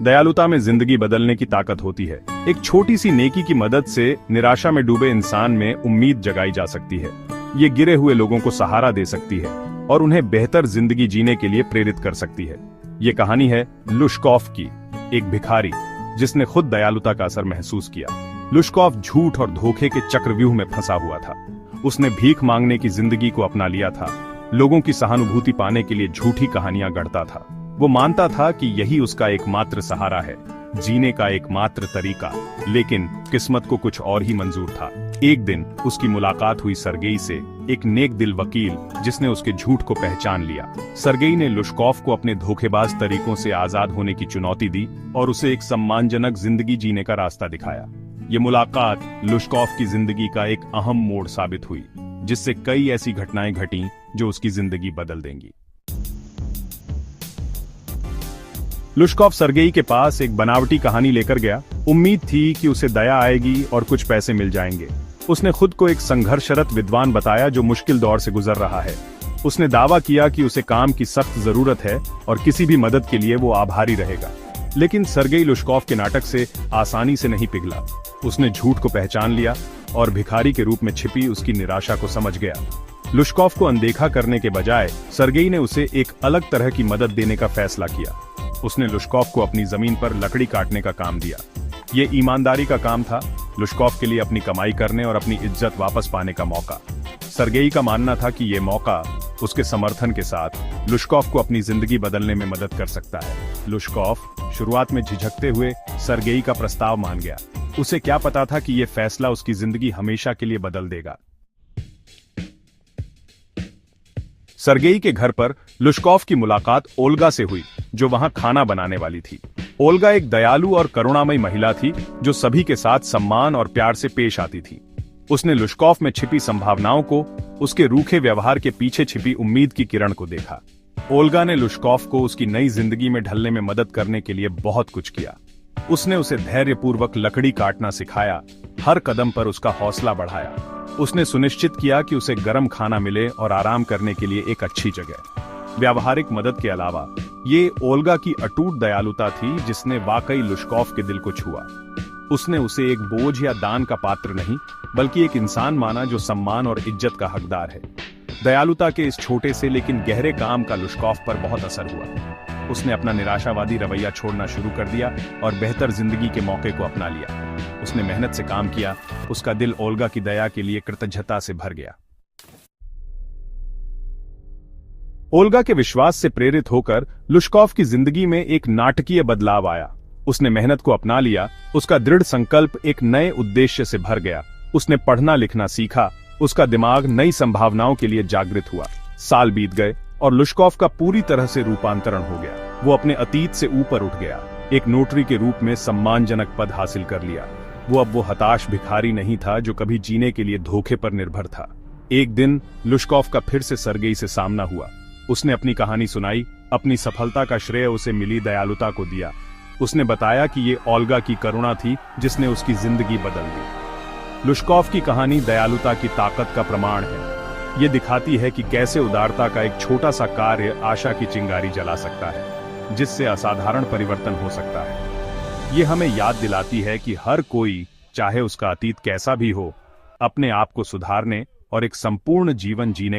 दयालुता में जिंदगी बदलने की ताकत होती है। एक छोटी सी नेकी की मदद से निराशा में डूबे इंसान में उम्मीद जगाई जा सकती है। ये गिरे हुए लोगों को सहारा दे सकती है और उन्हें बेहतर जिंदगी जीने के लिए प्रेरित कर सकती है। ये कहानी है लुश्कॉफ की, एक भिखारी जिसने खुद दयालुता का असर महसूस किया। लुश्कॉफ झूठ और धोखे के चक्रव्यूह में फंसा हुआ था। उसने भीख मांगने की जिंदगी को अपना लिया था। लोगों की सहानुभूति पाने के लिए झूठी कहानियां गढ़ता था। वो मानता था कि यही उसका एकमात्र सहारा है, जीने का एकमात्र तरीका। लेकिन किस्मत को कुछ और ही मंजूर था। एक दिन उसकी मुलाकात हुई सर्गेई से, एक नेक दिल वकील जिसने उसके झूठ को पहचान लिया। सर्गेई ने लुश्कॉफ को अपने धोखेबाज तरीकों से आजाद होने की चुनौती दी और उसे एक सम्मानजनक जिंदगी जीने का रास्ता दिखाया। ये मुलाकात लुश्कॉफ की जिंदगी का एक अहम मोड़ साबित हुई, जिससे कई ऐसी घटनाएं घटी जो उसकी जिंदगी बदल देंगी। लुश्कॉफ सर्गेई के पास एक बनावटी कहानी लेकर गया। उम्मीद थी कि उसे दया आएगी और कुछ पैसे मिल जाएंगे। उसने खुद को एक संघर्षरत विद्वान बताया जो मुश्किल दौर से गुजर रहा है। उसने दावा किया कि उसे काम की सख्त जरूरत है और किसी भी मदद के लिए वो आभारी रहेगा। लेकिन सर्गेई लुश्कॉफ के नाटक से आसानी से नहीं पिघला। उसने झूठ को पहचान लिया और भिखारी के रूप में छिपी उसकी निराशा को समझ गया। लुश्कॉफ को अनदेखा करने के बजाय सर्गेई ने उसे एक अलग तरह की मदद देने का फैसला किया। उसने लुश्कॉफ को अपनी जमीन पर लकड़ी काटने का काम दिया। ये ईमानदारी का काम था, लुश्कॉफ के लिए अपनी कमाई करने और अपनी इज्जत वापस पाने का मौका। सर्गेई का मानना था कि ये मौका उसके समर्थन के साथ लुश्कॉफ को अपनी जिंदगी बदलने में मदद कर सकता है। लुश्कॉफ शुरुआत में झिझकते हुए सर्गेई का प्रस्ताव मान गया। उसे क्या पता था कि ये फैसला उसकी जिंदगी हमेशा के लिए बदल देगा। सर्गेई के घर पर लुश्कॉफ की मुलाकात ओल्गा से हुई, जो वहां खाना बनाने वाली थी। ओल्गा एक दयालु और करुणामयी महिला थी जो सभी के साथ सम्मान और प्यार से पेश आती थी। उसने लुश्कॉफ में छिपी संभावनाओं को, उसके रूखे व्यवहार के पीछे छिपी उम्मीद की किरण को देखा। ओल्गा ने लुश्कॉफ को उसकी नई जिंदगी में ढलने में मदद करने के लिए बहुत कुछ किया। उसने उसे धैर्यपूर्वक लकड़ी काटना सिखाया, हर कदम पर उसका हौसला बढ़ाया। उसने सुनिश्चित किया कि उसे गर्म खाना मिले और आराम करने के लिए एक अच्छी जगह। व्यावहारिक मदद के अलावा ये ओल्गा की अटूट दयालुता थी जिसने वाकई लुश्कॉफ के दिल को छुआ। उसने उसे एक बोझ या दान का पात्र नहीं, बल्कि एक इंसान माना जो सम्मान और इज्जत का हकदार है। दयालुता के इस छोटे से लेकिन गहरे काम का लुश्कॉफ पर बहुत असर हुआ। उसने अपना निराशावादी रवैया छोड़ना शुरू कर दिया और बेहतर जिंदगी के मौके को अपना लिया। उसने मेहनत से काम किया। उसका दिल ओल्गा की दया के लिए कृतज्ञता से भर गया। ओल्गा के विश्वास से प्रेरित होकर लुश्कॉफ की जिंदगी में एक नाटकीय बदलाव आया। उसने मेहनत को अपना लिया। उसका दृढ़ संकल्प एक नए उद्देश्य से भर गया। उसने पढ़ना लिखना सीखा। उसका दिमाग नई संभावनाओं के लिए जागृत हुआ। साल बीत गए और लुश्कॉफ का पूरी तरह से रूपांतरण हो गया। वो अपने अतीत से ऊपर उठ गया। एक नोटरी के रूप में सम्मानजनक पद हासिल कर लिया। वो अब वो हताश भिखारी नहीं था जो कभी जीने के लिए धोखे पर निर्भर था। एक दिन लुश्कॉफ का फिर से सर्गेई से सामना हुआ। उसने अपनी कहानी सुनाई। अपनी सफलता का श्रेय उसे मिली दयालुता को दिया। उसने बताया कि ये ओल्गा की करुणा थी जिसने उसकी जिंदगी बदल दी। लुश्कॉफ की कहानी दयालुता की ताकत का प्रमाण है। ये दिखाती है कि कैसे उदारता का एक छोटा सा कार्य आशा की चिंगारी जला सकता है, जिससे असाधारण परिवर्तन हो सकता है। ये हमें याद दिलाती है कि हर कोई, चाहे उसका अतीत कैसा भी हो, अपने आप को सुधारने और एक संपूर्ण जीवन जीने